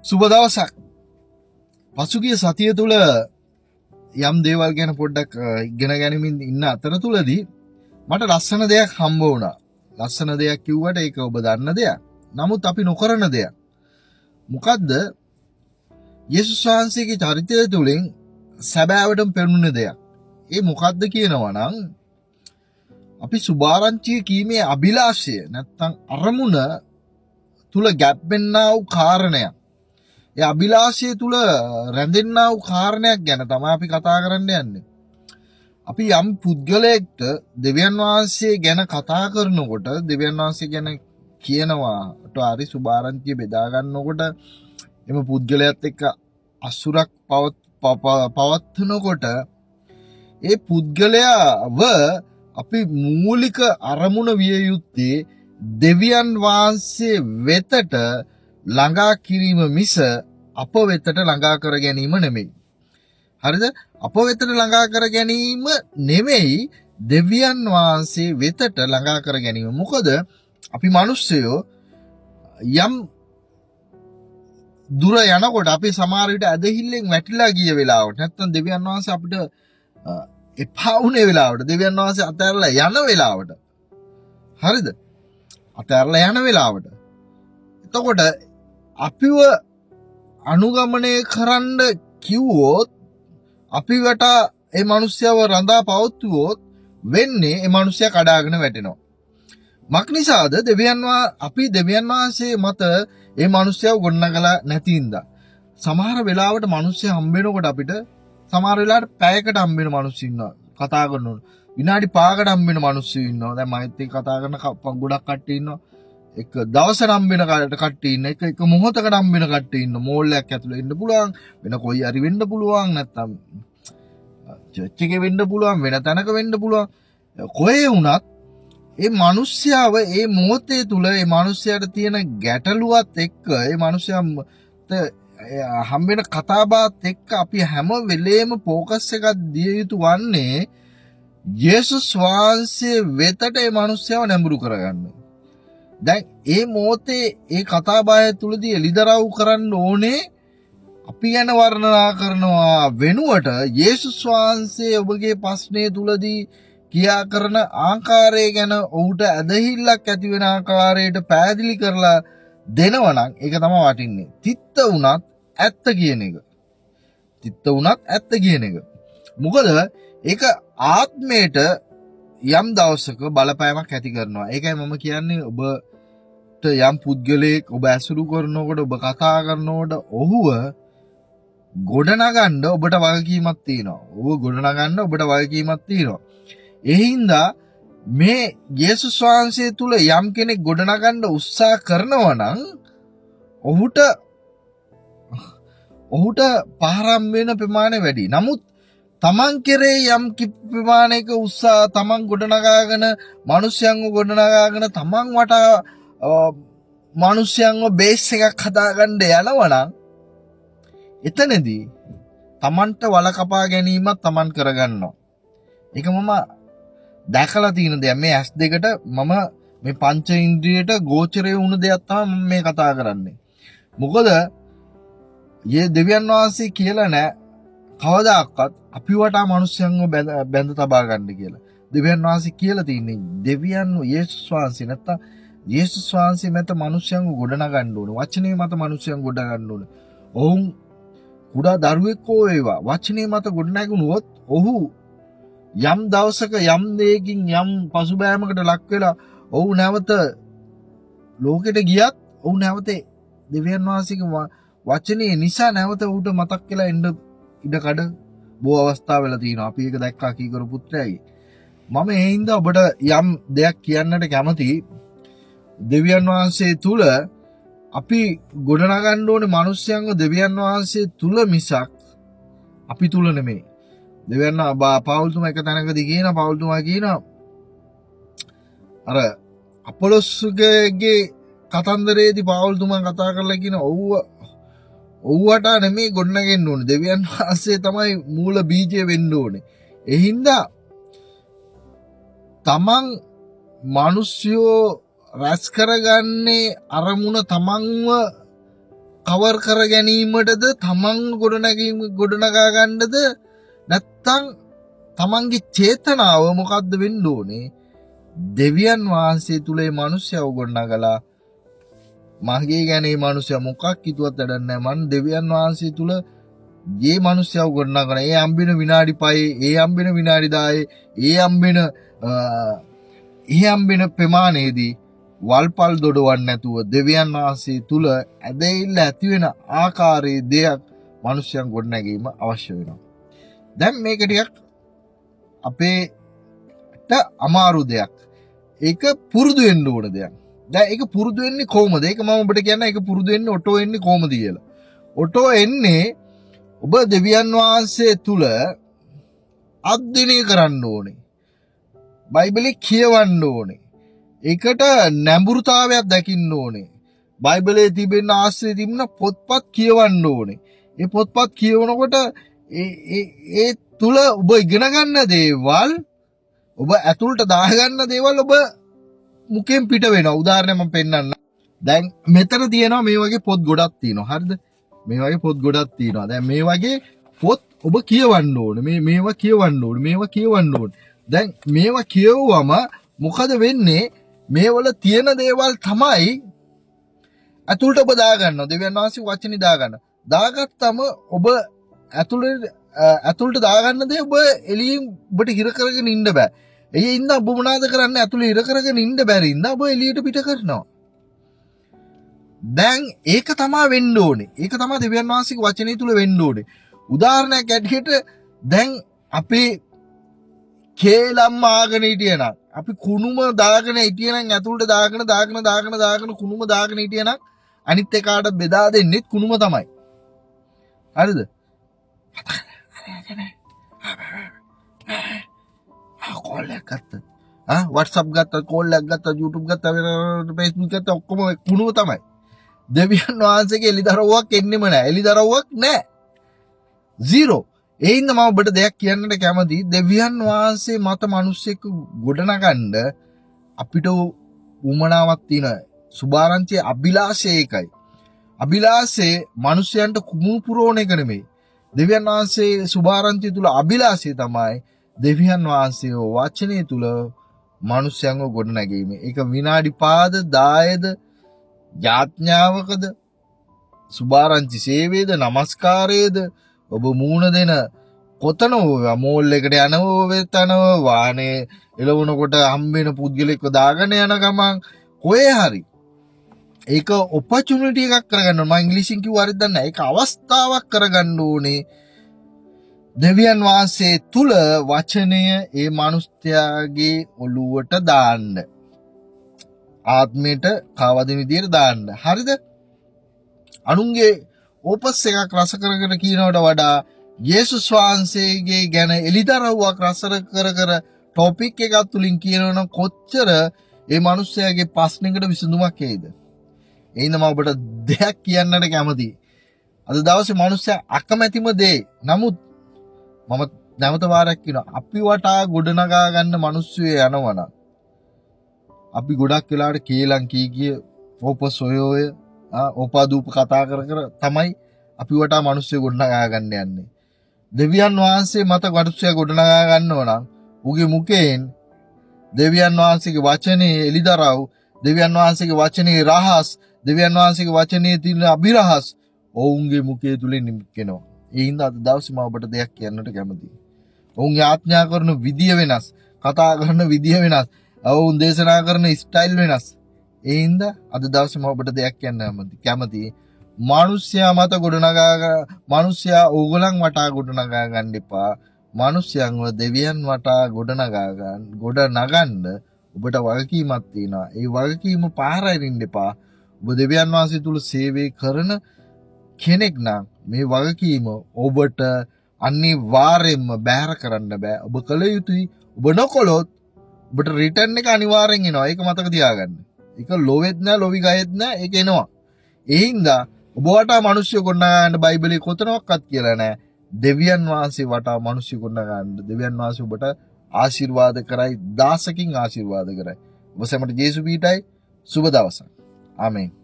සුබ දවසක්. පසුගිය සතිය තුළ යම් දේවල් ගැන පොඩ්ඩක් ඉගෙන ගනිමින් ඉන්න අතරතුරදී මට ලස්සන දෙයක් හම්බ වුණා. ලස්සන දෙයක් කිව්වට ඒක ඔබ දන්න දෙයක්. නමුත් අපි නොකරන දෙයක්. මොකද්ද? යේසුස් වහන්සේගේ චරිතය තුළින් සැබෑවටම පෙනුන දෙයක්. ඒ මොකද්ද කියනවා නම් අපි සුභාරංචිය කීමේ අභිලාෂය නැත්තම් අරමුණ තුල ගැප්පෙන්නා වූ කාරණයක්. ඒ අභිලාෂය තුල රැඳෙන්නා වූ කාරණයක් ගැන තමයි අපි කතා කරන්න යන්නේ. අපි යම් පුද්ගලයෙක්ට දෙවියන් වහන්සේ ගැන කතා කරනකොට දෙවියන් වහන්සේ ගැන කියනවාට හරි සුභාරංචිය බෙදා ගන්නකොට එම පුද්ගලයාත් එක්ක අසුරක් පවත්වනකොට ඒ පුද්ගලයාව අපි මූලික අරමුණ විය යුත්තේ දෙවියන් වහන්සේ වෙතට ළඟා කිරීම මිස අප වෙතට ළඟා කර ගැනීම නෙමෙයි. හරිද? අප වෙතට ළඟා කර ගැනීම නෙමෙයි දෙවියන් වහන්සේ වෙතට ළඟා කර ගැනීම. මොකද අපි මිනිස්සුયો යම් දුර යනකොට අපි සමහර විට ඇදහිල්ලෙන් වැටිලා ගිය වෙලාවට නැත්නම් දෙවියන් වහන්සේ අපිට එපා වුණේ වෙලාවට දෙවියන් වහන්සේ අතහැරලා යන වෙලාවට. හරිද? අතහැරලා යන වෙලාවට. එතකොට අපිව අනුගමනය කරන්න කිව්වොත් අපිවට ඒ මිනිස්යාව රඳා පවත්වුවොත් වෙන්නේ ඒ මිනිස්යා කඩාගෙන වැටෙනවා. මක් නිසාද? අපි දෙවියන් වහන්සේ මත ඒ මිනිස්යාව ගොඩනගලා නැති ඉඳා. සමහර වෙලාවට මිනිස්සු හම්බ වෙනකොට අපිට සමහර වෙලාවට පැයකට හම්බ වෙන මිනිස්සු ඉන්නවා කතා කරනකොට. විනාඩි 5කට හම්බ වෙන මිනිස්සු ඉන්නවා. දැන් මයිත් එක්ක කතා කරන ගොඩක් කට්ටිය ඉන්නවා. එක දවසට හම්බ වෙන කට්ටිය ඉන්න. එක මොහොතකට හම්බ වෙන කට්ටිය ඉන්න. මෝල් එකක් ඇතුලේ ඉන්න පුළුවන්. වෙන කොයි හරි වෙන්න පුළුවන්. නැත්තම් චර්ච් එකේ වෙන්න පුළුවන්. වෙන තැනක වෙන්න පුළුවන්. කොහේ වුණත් ඒ මිනිස්යාව ඒ මොහොතේ තුල ඒ මිනිස්යාට තියෙන ගැටලුවත් එක්ක ඒ මිනිස්යාට හම්බ වෙන කතාබහත් එක්ක අපි හැම වෙලේම ફોකස් එකක් දිය යුතු වන්නේ යේසුස් වහන්සේ වෙතට ඒ මිනිස්යාව නැඹුරු කරගන්න. දැන් ඒ මොහොතේ ඒ කතාබහය තුලදී එලිදරව් කරන්න ඕනේ අපි ගැන වර්ණනා කරනවා වෙනුවට යේසුස් වහන්සේ ඔබගේ ප්‍රශ්නය තුලදී කියා කරන ආකාරය ගැන ඔහුට ඇදහිල්ලක් ඇති වෙන ආකාරයට පැහැදිලි කරලා දෙනවා නම් ඒක තමයි වටින්නේ. තිත්ත වුණත් ඇත්ත කියන එක. තිත්ත වුණත් ඇත්ත කියන එක. මොකද ඒක ආත්මයට යම් දවසක බලපෑමක් ඇති කරනවා. ඒකයි මම කියන්නේ ඔබට යම් පුද්ගලයෙක් ඔබ ඇසුරු කරනකොට ඔබ කතා කරනකොට ඔහුව ගොඩනගන්න ඔබට වගකීමක් තියෙනවා. ඔහුව ගොඩනගන්න ඔබට වගකීමක් තියෙනවා. ඒ හින්දා මේ යේසුස් වහන්සේ තුල යම් කෙනෙක් ගොඩනගන්න උත්සාහ කරනවා නම් ඔහුට පහරම් වෙන ප්‍රමාණය වැඩි. නමුත් තමන් කෙරේ යම් ප්‍රමාණයක උත්සාහ තමන් ගොඩනගාගෙන මිනිස්යන්ව ගොඩනගාගෙන තමන් වටා මිනිස්යන්ව බේස් එකක් හදාගන්න යනවා නම් එතනදී තමන්ට වල කපා ගැනීමක් තමන් කරගන්නවා. ඒක මම දැකලා තියෙන දෙයක්. මේ S2ට මම මේ පංච ඉන්ද්‍රියට ගෝචරය වුණ දෙයක් තමයි මම මේ කතා කරන්නේ. මොකද යේ දෙවියන් වහන්සේ කියලා නෑ කවදාකවත් අපි වටා මිනිස්යන්ව බැඳ තබා ගන්න කියලා. දෙවියන් වහන්සේ කියලා තින්නේ දෙවියන් යේසුස් වහන්සේ නැත්තම් යේසුස් වහන්සේ මත මිනිස්යන්ව ගොඩනගන්න ඕනේ. වචනේ මත මිනිස්යන් ගොඩනගන්න ඕනේ. ඔවුන් කුඩා දරුවෙක් හෝ වේවා වචනේ මත ගොඩනගුණොත් ඔහු යම් දවසක යම් දෙයකින් යම් පසුබෑමකට ලක් වෙලා ඔහු නැවත ලෝකෙට ගියත් ඔහු නැවත දෙවියන් වහන්සේගේ වචනේ නිසා නැවත ඌට මතක් වෙලා එන්න ඉඩකඩ බොහෝ අවස්ථා වෙලා තියෙනවා. අපි ඒක දැක්කා කීකරු පුත්‍රයයි. මම ඒ හින්දා ඔබට යම් දෙයක් කියන්නට කැමතියි. දෙවියන් වහන්සේ තුල අපි ගොඩනගන්න ඕනේ මිනිස්යන්ව දෙවියන් වහන්සේ තුල මිසක් අපි තුල නෙමෙයි. දෙවියන් පවුල්තුමා එක තැනකදී කියන පවුල්තුමා කියනවා අර අපොලොස්ගේ කතන්දරයේදී පවුල්තුමා කතා කරලා කියන ඔව්වට නෙමෙයි ගොඩනගෙන්න ඕනේ. දෙවියන් වහන්සේ තමයි මූල බීජය වෙන්න ඕනේ. ඒ හින්දා තමන් මිනිස්සුયો රැස් කරගන්නේ අරමුණ තමන්ව කවර් කර ගැනීමටද තමන් ගොඩනගා ගන්නද නැත්තම් තමන්ගේ චේතනාව මොකද්ද වෙන්න ඕනේ? දෙවියන් වහන්සේ තුල මේ මිනිස්සයව ගොඩනගලා මගේ ගැන මේ මිනිස්සයා මොකක් හිතුවත් වැඩක් නැහැ. මං දෙවියන් වහන්සේ තුල මේ මිනිස්සයව ගොඩනගන ඒ හම්බෙන විනාඩි 5 ඒ හම්බෙන විනාඩි 10 ඒ හම්බෙන ප්‍රමාණයේදී වල්පල් දොඩවන්නේ නැතුව දෙවියන් වහන්සේ තුල ඇදහිල්ල ඇති වෙන ආකාරයේ දෙයක් මිනිස්යන් ගොඩනැගීම අවශ්‍ය වෙනවා. දැන් මේක ටිකක් අපේට අමාරු දෙයක්. ඒක පුරුදු වෙන්න ඕන දෙයක්. දැන් ඒක පුරුදු වෙන්නේ කොහොමද? ඒක මම ඔබට කියන්න ඒක පුරුදු වෙන්නේ ඔටෝ එන්නේ කොහොමද කියලා. ඔටෝ එන්නේ ඔබ දෙවියන් වහන්සේ තුල අධ්‍යයනය කරන්න ඕනේ. බයිබලේ කියවන්න ඕනේ. ඒකට නැඹුරුතාවයක් දකින්න ඕනේ. බයිබලයේ තිබෙන ආශ්‍රය තිබුණ පොත්පත් කියවන්න ඕනේ. ඒ පොත්පත් කියවනකොට ඒ තුල ඔබ ඉගෙන ගන්න දේවල් ඔබ ඇතුළට දාගන්න දේවල් ඔබ මුකෙන් පිට වෙනවා. උදාහරණයක් මම පෙන්නන්න. දැන් මෙතන තියෙනවා මේ වගේ පොත් ගොඩක් තියෙනවා. හරිද? මේ වගේ පොත් ගොඩක් තියෙනවා. දැන් මේ වගේ පොත් ඔබ කියවන්න ඕනේ. මේවා කියවන්න ඕනේ. මේවා කියවන්න ඕනේ. දැන් මේවා කියවුවම මොකද වෙන්නේ? මේවල තියෙන දේවල් තමයි ඇතුළට ඔබ දාගන්නවා. දෙවියන් වහන්සේ වචනේ දාගන්න. දාගත්තම ඔබ ඇතුළට දාගන්න දේ ඔබ එළියෙන් ඔබට හිර කරගෙන ඉන්න බෑ. ඒ ඉන්න ඔබ මොනවාද කරන්නේ? ඇතුළේ හිර කරගෙන ඉන්න බැරි ඉන්න ඔබ එළියට පිට කරනවා. දැන් ඒක තමයි වෙන්න ඕනේ. ඒක තමයි දෙවියන් වහන්සේගේ වචනේ තුල වෙන්න ඕනේ. උදාහරණයක් ඇටියට දැන් අපේ කේලම් ආගෙන හිටියනම් අපි කුණුම දාගෙන හිටියනම් ඇතුළට දාගෙන කුණුම දාගෙන හිටියනම් අනිත් එකාට බෙදා දෙන්නෙත් කුණුම තමයි. හරිද? කෝල් එකක් ගත්තා. WhatsApp ගත්තා, කෝල් එකක් ගත්තා, YouTube ගත්තා, Facebook ගත්තා ඔක්කොම කුණුම තමයි. දෙවියන් වහන්සේගේ එලිදරව්වක් එන්නෙම නැහැ. එලිදරව්වක් නැහැ. 0. ඒ හින්දා මම ඔබට දෙයක් කියන්නට කැමතියි. දෙවියන් වහන්සේ මත මිනිස්සෙක් ගොඩනගන්න අපිට උමනාවක් තියෙනවා. සුභාරංචියේ අභිලාෂය ඒකයි. අභිලාෂේ මිනිසයන්ට කුමු පුරෝණ එක නෙමෙයි. දෙවියන් වහන්සේ සුභාරංචිය තුල අභිලාෂය තමයි දෙවියන් වහන්සේ වචනේ තුල මිනිසයන්ව ගොඩනැගීම. ඒක විනාඩි 5ද 10ද යාඥාවකද සුභාරංචි සේවයේද නමස්කාරයේද ඔබ මූණ දෙන කොතන මෝල් එකට යනවා වෙතනව වාහනේ එළවනකොට හම්බෙන පුද්ගලෙක්ව දාගෙන යන ගමන් කොහේ හරි ඒක ඔපචුනිටි එකක් කරගන්න ඕනේ. මම ඉංග්‍රීසියෙන් කිව්ව හරියද නැහැ. ඒක අවස්ථාවක් කරගන්න ඕනේ. දෙවියන් වහන්සේ තුල වචනය ඒ මනුස්සයාගේ ඔළුවට දාන්න. ආත්මයට කාවදින විදියට දාන්න. හරිද? අනුන්ගේ ඕපස් එකක් රස කරගෙන කියනවට වඩා යේසුස් වහන්සේගේ ගැන එලිදරව්වක් රස කර ටොපික් එකක් තුලින් කියනවනම් කොච්චර ඒ මිනිස්යාගේ ප්‍රශ්නෙකට විසඳුමක් එයිද? එහෙනම් මම ඔබට දෙයක් කියන්නට කැමතියි. අද දවසේ මිනිස්සයා අකමැතිම දේ. නමුත් මම නැවත වාරයක් කියනවා අපි වටා ගොඩනගා ගන්න මිනිස්සු යනවනම් අපි ගොඩක් වෙලාවට කේලම් කී ඕපස් ඔය ඕපාදූප කතා කර තමයි අපි වටා මිනිස්සු ගොඩනගා ගන්න යන්නේ. දෙවියන් වහන්සේ මත මිනිස්සු ගොඩනගා ගන්නව නම් උගේ මුකෙන් දෙවියන් වහන්සේගේ වචනේ එලිදරව්, දෙවියන් වහන්සේගේ වචනේ රහස්, දෙවියන් වහන්සේගේ වචනේ තියෙන අභිරහස් ඔවුන්ගේ මුඛය තුලින් නික්කෙනවා. ඒ හින්දා අද දවසේ මම ඔබට දෙයක් කියන්නට කැමතියි. ඔවුන්ගේ ආඥා කරන විදිය වෙනස්, කතා කරන විදිය වෙනස්, ඔවුන් දේශනා කරන ස්ටයිල් වෙනස්. ඒ හින්දා අද දවසේ මම ඔබට දෙයක් කියන්න කැමතියි. මිනිස්යා මත මිනිස්යා ඕගලන් වටා ගොඩනගා ගන්න එපා. මිනිස්යන්ව දෙවියන් වටා ගොඩනගන්න ඔබට වගකීමක් තියෙනවා. ඒ වගකීම පාර අරින්න එපා. ඔබ දෙවියන් වහන්සේ තුල සේවය කරන කෙනෙක් නම් මේ වගකීම ඔබට අනිවාර්යයෙන්ම බැහැර කරන්න බෑ. ඔබ කළ යුතුයි. ඔබ නොකළොත් ඔබට රිටර්න් එක අනිවාර්යෙන් එනවා. ඒක මතක තියාගන්න. ඒක ලොවෙත් නෑ, ලොවි ගයෙත් නෑ. ඒක එනවා. ඒ හින්දා ඔබ වටා මිනිස්සු ගොඩනගන්න බයිබලයේ කොතනවත් කියලා නෑ. දෙවියන් වහන්සේ වටා මිනිස්සු ගොඩනගන්න. දෙවියන් වහන්සේ ඔබට ආශිර්වාද කරයි, දාසකින් ආශිර්වාද කරයි. ඔබ සැමට ජේසු පීඨයි. සුබ දවසක්. ආමේන්.